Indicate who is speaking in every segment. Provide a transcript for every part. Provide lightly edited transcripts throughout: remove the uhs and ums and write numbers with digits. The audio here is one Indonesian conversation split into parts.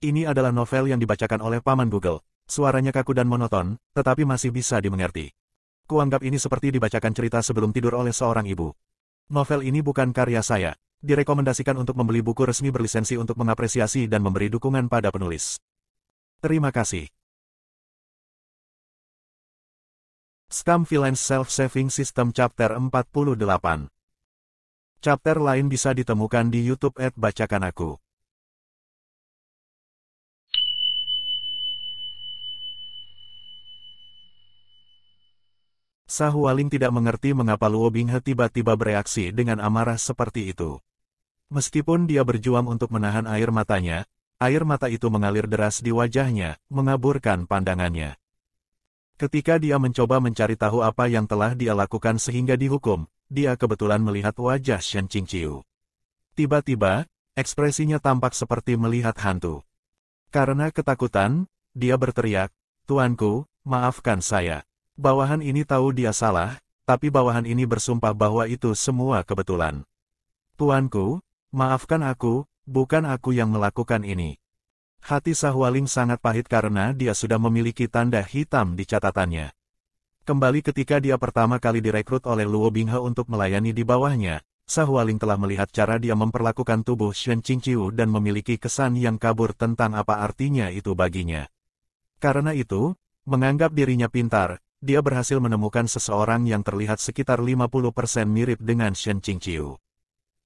Speaker 1: Ini adalah novel yang dibacakan oleh Paman Google. Suaranya kaku dan monoton, tetapi masih bisa dimengerti. Kuanggap ini seperti dibacakan cerita sebelum tidur oleh seorang ibu. Novel ini bukan karya saya. Direkomendasikan untuk membeli buku resmi berlisensi untuk mengapresiasi dan memberi dukungan pada penulis. Terima kasih. Scam Villains Self-Saving System Chapter 48. Chapter lain bisa ditemukan di YouTube @bacakan aku. Sahualing tidak mengerti mengapa Luo Binghe tiba-tiba bereaksi dengan amarah seperti itu. Meskipun dia berjuang untuk menahan air matanya, air mata itu mengalir deras di wajahnya, mengaburkan pandangannya. Ketika dia mencoba mencari tahu apa yang telah dia lakukan sehingga dihukum, dia kebetulan melihat wajah Shen Qingqiu. Tiba-tiba, ekspresinya tampak seperti melihat hantu. Karena ketakutan, dia berteriak, "Tuanku, maafkan saya. Bawahan ini tahu dia salah, tapi bawahan ini bersumpah bahwa itu semua kebetulan. Tuanku, maafkan aku, bukan aku yang melakukan ini." Hati Sahualing sangat pahit karena dia sudah memiliki tanda hitam di catatannya. Kembali ketika dia pertama kali direkrut oleh Luo Binghe untuk melayani di bawahnya, Sahualing telah melihat cara dia memperlakukan tubuh Shen Qingqiu dan memiliki kesan yang kabur tentang apa artinya itu baginya. Karena itu, menganggap dirinya pintar, dia berhasil menemukan seseorang yang terlihat sekitar 50% mirip dengan Shen Qingqiu.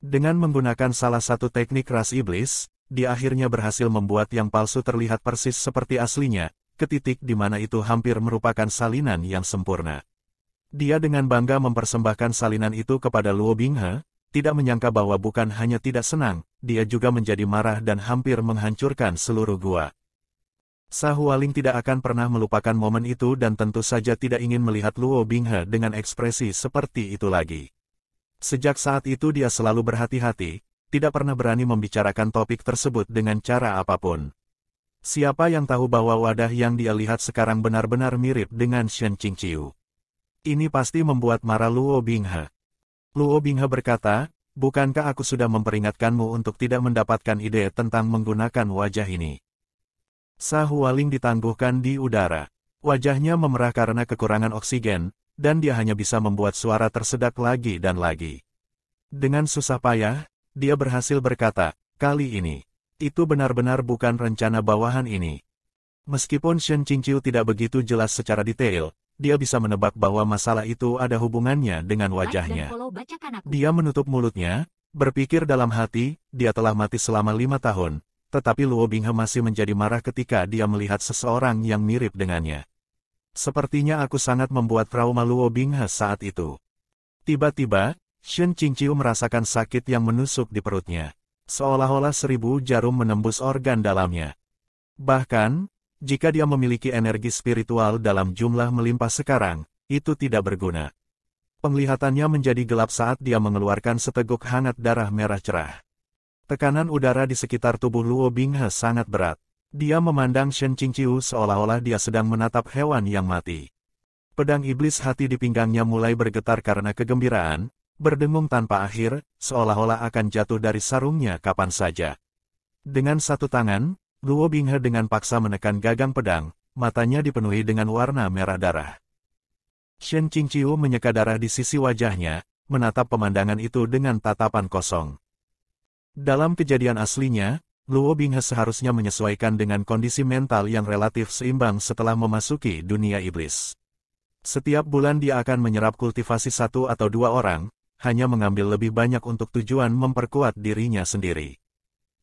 Speaker 1: Dengan menggunakan salah satu teknik ras iblis, dia akhirnya berhasil membuat yang palsu terlihat persis seperti aslinya, ke titik di mana itu hampir merupakan salinan yang sempurna. Dia dengan bangga mempersembahkan salinan itu kepada Luo Binghe, tidak menyangka bahwa bukan hanya tidak senang, dia juga menjadi marah dan hampir menghancurkan seluruh gua. Sahualing tidak akan pernah melupakan momen itu dan tentu saja tidak ingin melihat Luo Binghe dengan ekspresi seperti itu lagi. Sejak saat itu dia selalu berhati-hati, tidak pernah berani membicarakan topik tersebut dengan cara apapun. Siapa yang tahu bahwa wadah yang dia lihat sekarang benar-benar mirip dengan Shen Qingqiu. Ini pasti membuat marah Luo Binghe. Luo Binghe berkata, "Bukankah aku sudah memperingatkanmu untuk tidak mendapatkan ide tentang menggunakan wajah ini?" Sahualing ditangguhkan di udara. Wajahnya memerah karena kekurangan oksigen, dan dia hanya bisa membuat suara tersedak lagi dan lagi. Dengan susah payah, dia berhasil berkata, "Kali ini, itu benar-benar bukan rencana bawahan ini." Meskipun Shen Qingqiu tidak begitu jelas secara detail, dia bisa menebak bahwa masalah itu ada hubungannya dengan wajahnya. Dia menutup mulutnya, berpikir dalam hati, dia telah mati selama 5 tahun, tetapi Luo Binghe masih menjadi marah ketika dia melihat seseorang yang mirip dengannya. Sepertinya aku sangat membuat trauma Luo Binghe saat itu. Tiba-tiba, Shen Qingqiu merasakan sakit yang menusuk di perutnya. Seolah-olah 1000 jarum menembus organ dalamnya. Bahkan, jika dia memiliki energi spiritual dalam jumlah melimpah sekarang, itu tidak berguna. Penglihatannya menjadi gelap saat dia mengeluarkan seteguk hangat darah merah cerah. Tekanan udara di sekitar tubuh Luo Binghe sangat berat. Dia memandang Shen Qingqiu seolah-olah dia sedang menatap hewan yang mati. Pedang iblis hati di pinggangnya mulai bergetar karena kegembiraan, berdengung tanpa akhir, seolah-olah akan jatuh dari sarungnya kapan saja. Dengan satu tangan, Luo Binghe dengan paksa menekan gagang pedang, matanya dipenuhi dengan warna merah darah. Shen Qingqiu menyeka darah di sisi wajahnya, menatap pemandangan itu dengan tatapan kosong. Dalam kejadian aslinya, Luo Binghe seharusnya menyesuaikan dengan kondisi mental yang relatif seimbang setelah memasuki dunia iblis. Setiap bulan dia akan menyerap kultivasi 1 atau 2 orang, hanya mengambil lebih banyak untuk tujuan memperkuat dirinya sendiri.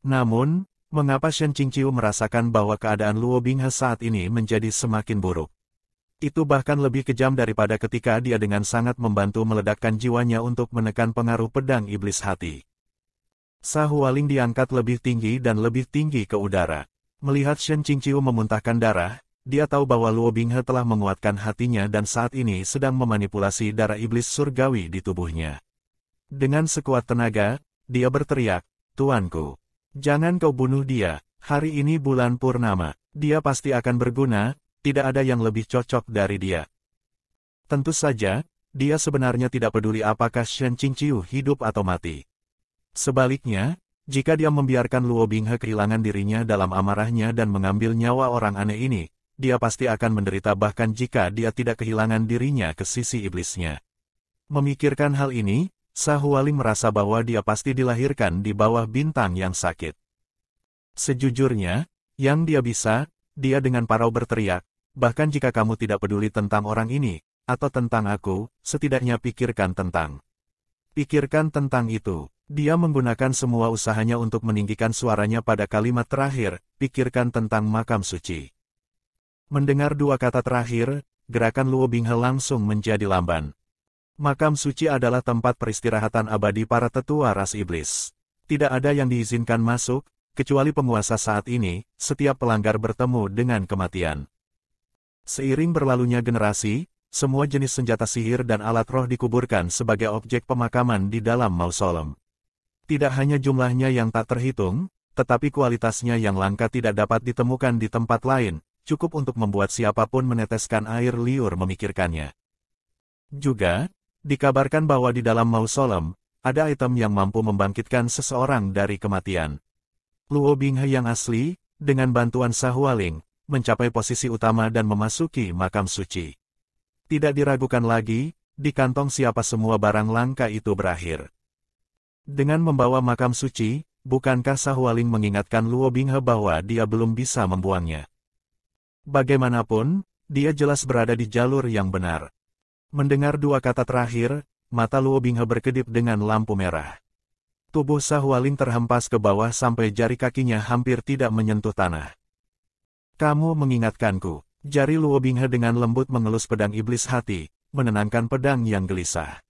Speaker 1: Namun, mengapa Shen Qingqiu merasakan bahwa keadaan Luo Binghe saat ini menjadi semakin buruk? Itu bahkan lebih kejam daripada ketika dia dengan sangat membantu meledakkan jiwanya untuk menekan pengaruh pedang iblis hati. Sahualing diangkat lebih tinggi dan lebih tinggi ke udara. Melihat Shen Qingqiu memuntahkan darah, dia tahu bahwa Luo Binghe telah menguatkan hatinya dan saat ini sedang memanipulasi darah iblis surgawi di tubuhnya. Dengan sekuat tenaga, dia berteriak, "Tuanku, jangan kau bunuh dia, hari ini bulan purnama, dia pasti akan berguna, tidak ada yang lebih cocok dari dia." Tentu saja, dia sebenarnya tidak peduli apakah Shen Qingqiu hidup atau mati. Sebaliknya, Jika dia membiarkan Luo Binghe kehilangan dirinya dalam amarahnya dan mengambil nyawa orang aneh ini, dia pasti akan menderita bahkan jika dia tidak kehilangan dirinya ke sisi iblisnya. Memikirkan hal ini, Sa Hualing merasa bahwa dia pasti dilahirkan di bawah bintang yang sakit. Sejujurnya, yang dia bisa, dia dengan parau berteriak, bahkan jika kamu tidak peduli tentang orang ini, atau tentang aku, setidaknya pikirkan tentang itu. Dia menggunakan semua usahanya untuk meninggikan suaranya pada kalimat terakhir, pikirkan tentang makam suci. Mendengar dua kata terakhir, gerakan Luo Binghe langsung menjadi lamban. Makam suci adalah tempat peristirahatan abadi para tetua ras iblis. Tidak ada yang diizinkan masuk, kecuali penguasa saat ini, setiap pelanggar bertemu dengan kematian. Seiring berlalunya generasi, semua jenis senjata sihir dan alat roh dikuburkan sebagai objek pemakaman di dalam mausolem. Tidak hanya jumlahnya yang tak terhitung, tetapi kualitasnya yang langka tidak dapat ditemukan di tempat lain, cukup untuk membuat siapapun meneteskan air liur memikirkannya. Juga, dikabarkan bahwa di dalam mausolem, ada item yang mampu membangkitkan seseorang dari kematian. Luo Binghe yang asli, dengan bantuan Sa Hualing, mencapai posisi utama dan memasuki makam suci. Tidak diragukan lagi, di kantong siapa semua barang langka itu berakhir. Dengan membawa makam suci, bukankah Sa Hualing mengingatkan Luo Binghe bahwa dia belum bisa membuangnya? Bagaimanapun, dia jelas berada di jalur yang benar. Mendengar dua kata terakhir, mata Luo Binghe berkedip dengan lampu merah. Tubuh Sa Hualing terhempas ke bawah sampai jari kakinya hampir tidak menyentuh tanah. Kamu mengingatkanku, jari Luo Binghe dengan lembut mengelus pedang iblis hati, menenangkan pedang yang gelisah.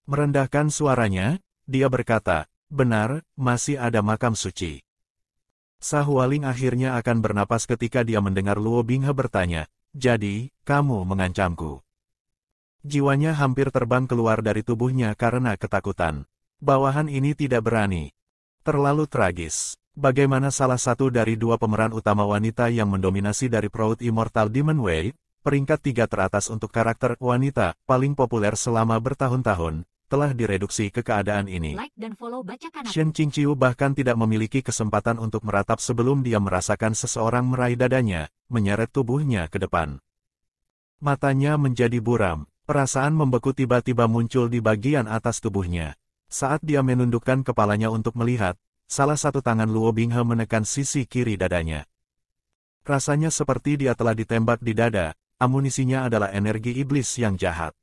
Speaker 1: Merendahkan suaranya, dia berkata, benar, masih ada makam suci. Sa Hualing akhirnya akan bernapas ketika dia mendengar Luo Binghe bertanya, jadi, kamu mengancamku. Jiwanya hampir terbang keluar dari tubuhnya karena ketakutan. Bawahan ini tidak berani. Terlalu tragis. Bagaimana salah satu dari dua pemeran utama wanita yang mendominasi dari Proud Immortal Demon Wei, peringkat 3 teratas untuk karakter wanita paling populer selama bertahun-tahun, telah direduksi ke keadaan ini.
Speaker 2: Like dan follow Bacakan Aku.
Speaker 1: Shen Qingqiu bahkan tidak memiliki kesempatan untuk meratap sebelum dia merasakan seseorang meraih dadanya, menyeret tubuhnya ke depan. Matanya menjadi buram, perasaan membeku tiba-tiba muncul di bagian atas tubuhnya. Saat dia menundukkan kepalanya untuk melihat, salah satu tangan Luo Binghe menekan sisi kiri dadanya. Rasanya seperti dia telah ditembak di dada, amunisinya adalah energi iblis yang jahat.